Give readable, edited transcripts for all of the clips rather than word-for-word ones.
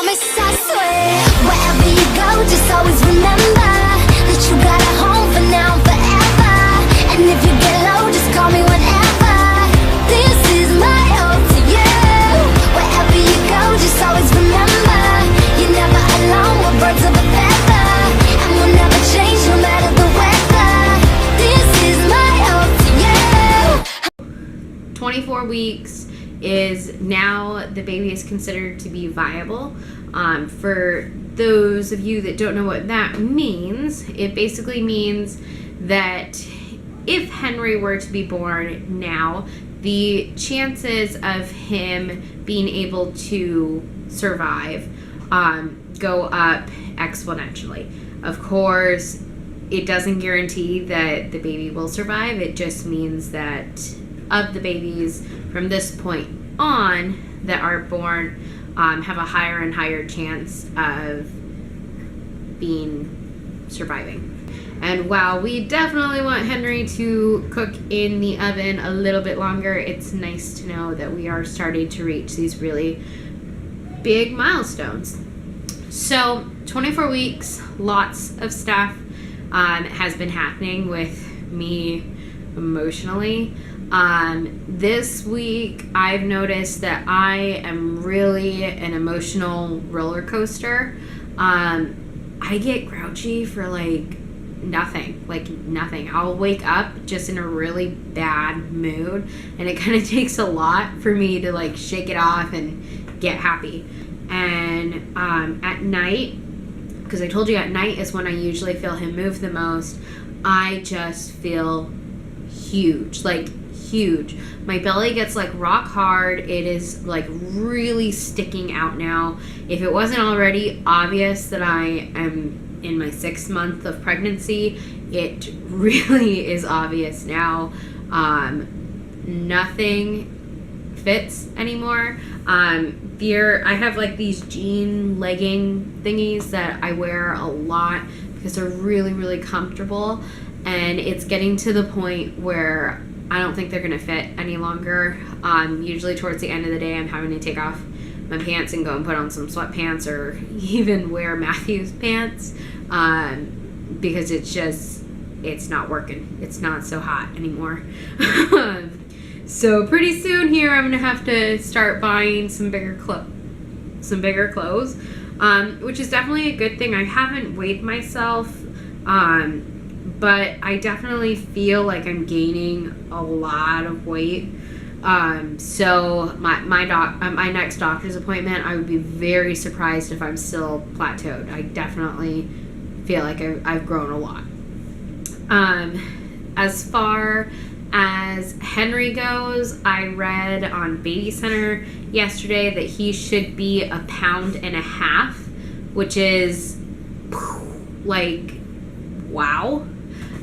promise, I swear. Wherever you go, just always remember that you got a home for now and forever. And if you get low, just call me whenever. This is my ode to you. Wherever you go, just always remember you're never alone. We're birds of a feather, and we'll never change no matter the weather. This is my ode to you. 24 weeks is now the baby is considered to be viable. For those of you that don't know what that means, it basically means that if Henry were to be born now, the chances of him being able to survive go up exponentially. Of course, it doesn't guarantee that the baby will survive. It just means that of the babies from this point on that are born have a higher and higher chance of surviving. And while we definitely want Henry to cook in the oven a little bit longer, it's nice to know that we are starting to reach these really big milestones. So 24 weeks, lots of stuff has been happening with me emotionally. This week I've noticed that I am really an emotional roller coaster. I get grouchy for nothing. I'll wake up just in a really bad mood, and it kind of takes a lot for me to shake it off and get happy. And at night, because I told you at night is when I usually feel him move the most, I just feel huge. My belly gets rock hard. It is really sticking out now. If it wasn't already obvious that I am in my 6th month of pregnancy, it really is obvious now. Nothing fits anymore. I have these jean legging thingies that I wear a lot because they're really, really comfortable, and it's getting to the point where I don't think they're going to fit any longer. Usually towards the end of the day, I'm having to take off my pants and go and put on some sweatpants or even wear Matthew's pants because it's not working. It's not so hot anymore. So pretty soon here, I'm going to have to start buying some bigger clothes, which is definitely a good thing. I haven't weighed myself, but I definitely feel like I'm gaining a lot of weight. So my next doctor's appointment, I would be very surprised if I'm still plateaued. I definitely feel like I've grown a lot. As far as Henry goes, I read on Baby Center yesterday that he should be 1.5 pounds, which is wow.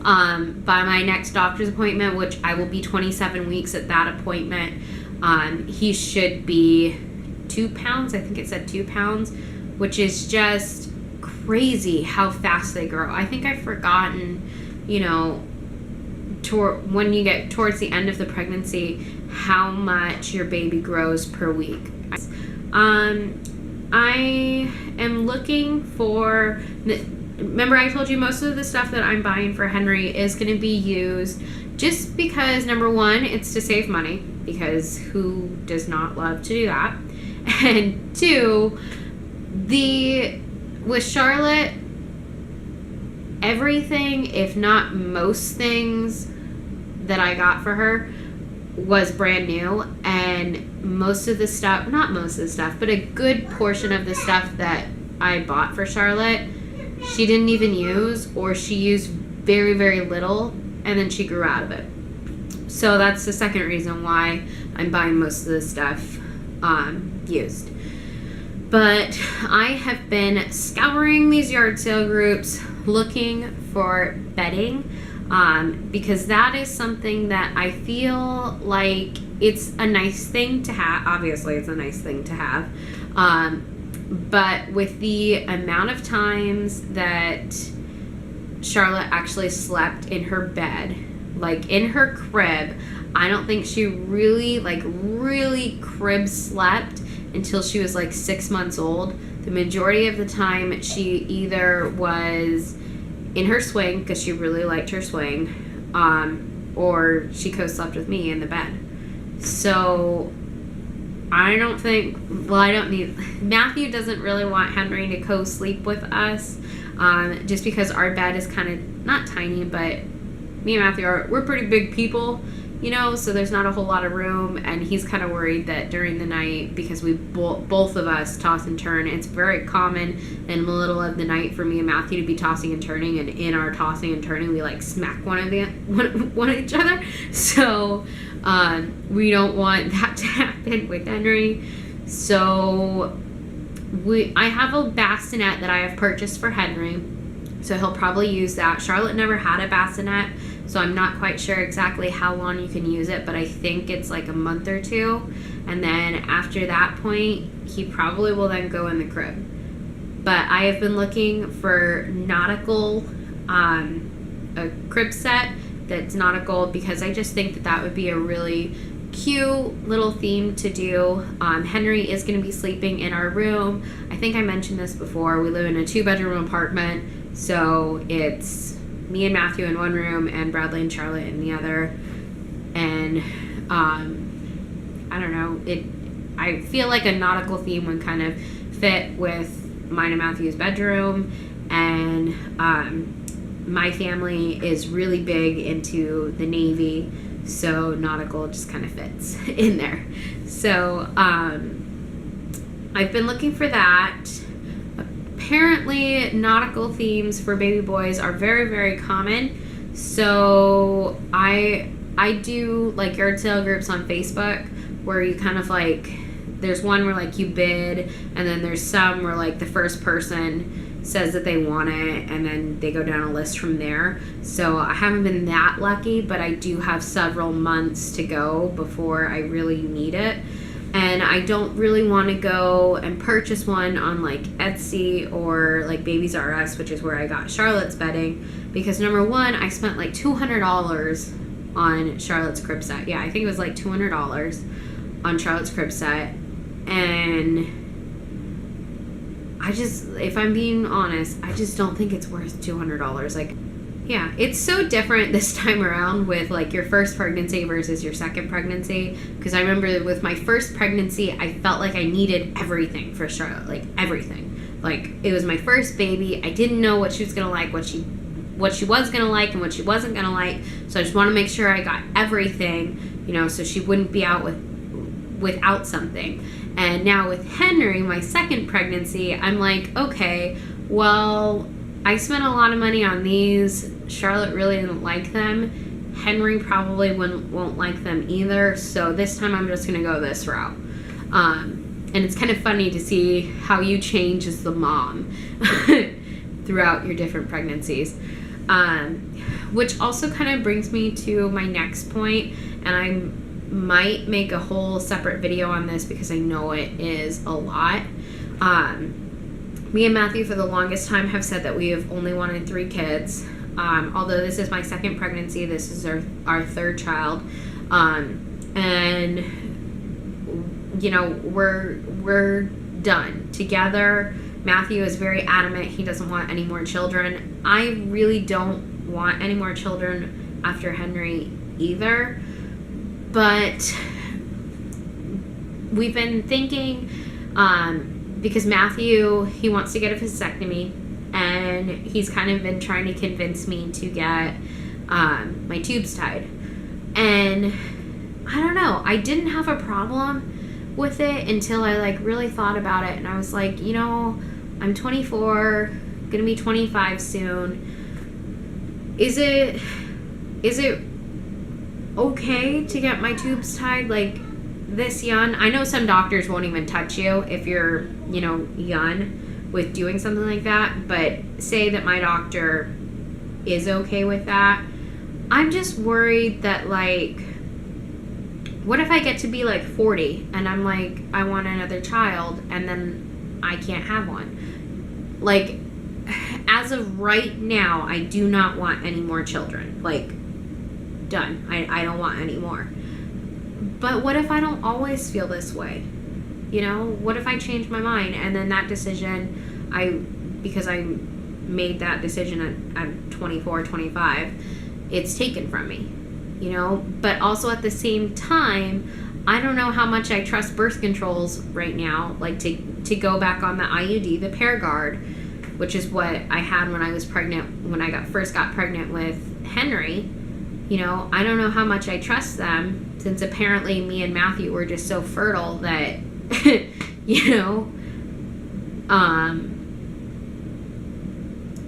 By my next doctor's appointment, which I will be 27 weeks at that appointment, he should be 2 pounds. I think it said 2 pounds, which is just crazy how fast they grow. I think I've forgotten, when you get towards the end of the pregnancy, how much your baby grows per week. I am looking for... Remember, I told you most of the stuff that I'm buying for Henry is going to be used just because, number one, it's to save money, because who does not love to do that? And two, with Charlotte, everything, if not most things that I got for her was brand new, and most of the stuff, not most of the stuff, but a good portion of the stuff that I bought for Charlotte, she didn't even use, or she used very, very little, and then she grew out of it. So that's the second reason why I'm buying most of the stuff used. But I have been scouring these yard sale groups looking for bedding, because that is something that I feel like it's a nice thing to have. Obviously, it's a nice thing to have. But with the amount of times that Charlotte actually slept in her bed, in her crib, I don't think she really crib slept until she was like 6 months old. The majority of the time, she either was in her swing because she really liked her swing, or she co-slept with me in the bed. So I don't need, Matthew doesn't really want Henry to co-sleep with us, just because our bed is kind of, not tiny, but me and Matthew we're pretty big people, you know, so there's not a whole lot of room, and he's kind of worried that during the night, because we both of us toss and turn, it's very common in the middle of the night for me and Matthew to be tossing and turning, and in our tossing and turning, we like smack one of each other. So we don't want that to happen with Henry. So I have a bassinet that I have purchased for Henry, so he'll probably use that. Charlotte never had a bassinet, so I'm not quite sure exactly how long you can use it, but I think it's like a month or two. And then after that point, he probably will then go in the crib. But I have been looking for nautical, a crib set that's nautical, because I just think that would be a really cute little theme to do. Henry is going to be sleeping in our room. I think I mentioned this before. We live in a 2-bedroom apartment, so it's me and Matthew in one room and Bradley and Charlotte in the other. And I don't know, I feel like a nautical theme would kind of fit with mine and Matthew's bedroom. And my family is really big into the Navy, so nautical just kind of fits in there. So I've been looking for that. Apparently, nautical themes for baby boys are very, very common. So I do like yard sale groups on Facebook where you kind of like, there's one where like you bid, and then there's some where like the first person says that they want it, and then they go down a list from there. So I haven't been that lucky, but I do have several months to go before I really need it. And I don't really want to go and purchase one on like Etsy or like Babies R Us, which is where I got Charlotte's bedding, because number one, I spent like $200 on Charlotte's crib set. Yeah, I think it was like $200 on Charlotte's crib set. And if I'm being honest, I just don't think it's worth $200. Like, yeah, it's so different this time around with like your first pregnancy versus your second pregnancy. Because I remember with my first pregnancy, I felt like I needed everything for Charlotte, like everything. Like, it was my first baby. I didn't know what she was gonna like, what she was gonna like, and what she wasn't gonna like. So I just want to make sure I got everything, you know, so she wouldn't be out without something. And now with Henry, my second pregnancy, I'm like, okay, well, I spent a lot of money on these. Charlotte really didn't like them. Henry probably won't like them either. So this time I'm just going to go this route. And it's kind of funny to see how you change as the mom throughout your different pregnancies. Which also kind of brings me to my next point. And I might make a whole separate video on this because I know it is a lot. Me and Matthew for the longest time have said that we have only wanted 3 kids. Although this is my second pregnancy, this is our third child. And you know, we're done together. Matthew is very adamant he doesn't want any more children. I really don't want any more children after Henry either. But we've been thinking, because Matthew, he wants to get a vasectomy, and he's kind of been trying to convince me to get my tubes tied. And I don't know, I didn't have a problem with it until I like really thought about it, and I was like, you know, I'm 24, gonna be 25 soon. Is it okay to get my tubes tied like this young? I know some doctors won't even touch you if you're, you know, young with doing something like that, but say that my doctor is okay with that. I'm just worried that, like, what if I get to be like 40 and I'm like, I want another child, and then I can't have one? Like, as of right now, I do not want any more children. Like, done. I don't want any more. But what if I don't always feel this way? What if I change my mind? And then that decision, because I made that decision at 24, 25, it's taken from me, But also at the same time, I don't know how much I trust birth controls right now, like to go back on the IUD, the Paragard, which is what I had when I was pregnant, when I first got pregnant with Henry. I don't know how much I trust them, since apparently me and Matthew were just so fertile that,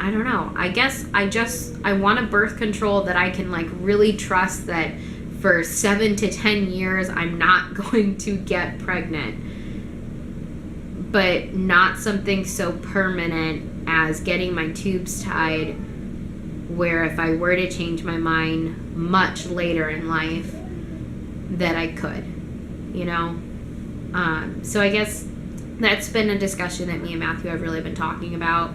I don't know. I guess I want a birth control that I can like really trust that for 7 to 10 years I'm not going to get pregnant, but not something so permanent as getting my tubes tied, where if I were to change my mind much later in life, that I could, So I guess that's been a discussion that me and Matthew have really been talking about,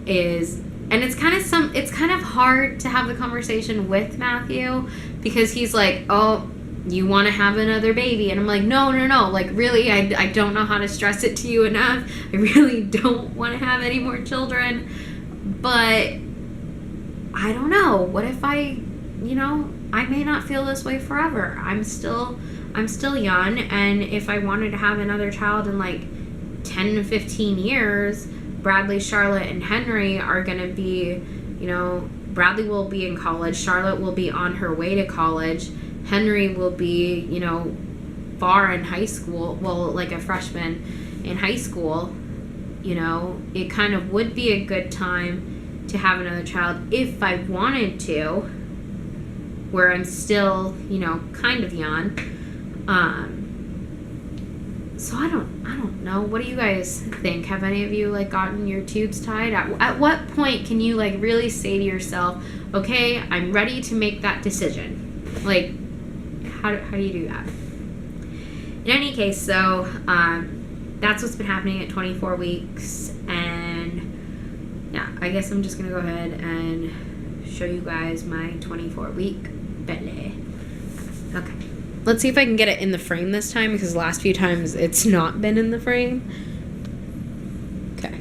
and it's kind of hard to have the conversation with Matthew, because he's like, oh, you want to have another baby? And I'm like, no, like really, I don't know how to stress it to you enough. I really don't want to have any more children, but I don't know. What if I may not feel this way forever. I'm still young, and if I wanted to have another child in like 10 to 15 years, Bradley, Charlotte, and Henry are going to be, Bradley will be in college, Charlotte will be on her way to college, Henry will be, far in high school, well, like a freshman in high school. It kind of would be a good time to have another child if I wanted to, where I'm still, kind of young. So I don't know. What do you guys think? Have any of you like gotten your tubes tied? At what point can you like really say to yourself, okay, I'm ready to make that decision? Like, how do you do that? In any case, so that's what's been happening at 24 weeks, and yeah, I guess I'm just gonna go ahead and show you guys my 24-week belly. Okay. Let's see if I can get it in the frame this time, because the last few times it's not been in the frame. Okay.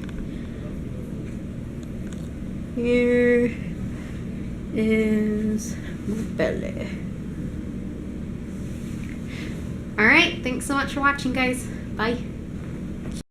Here is my belly. Alright, thanks so much for watching, guys. Bye.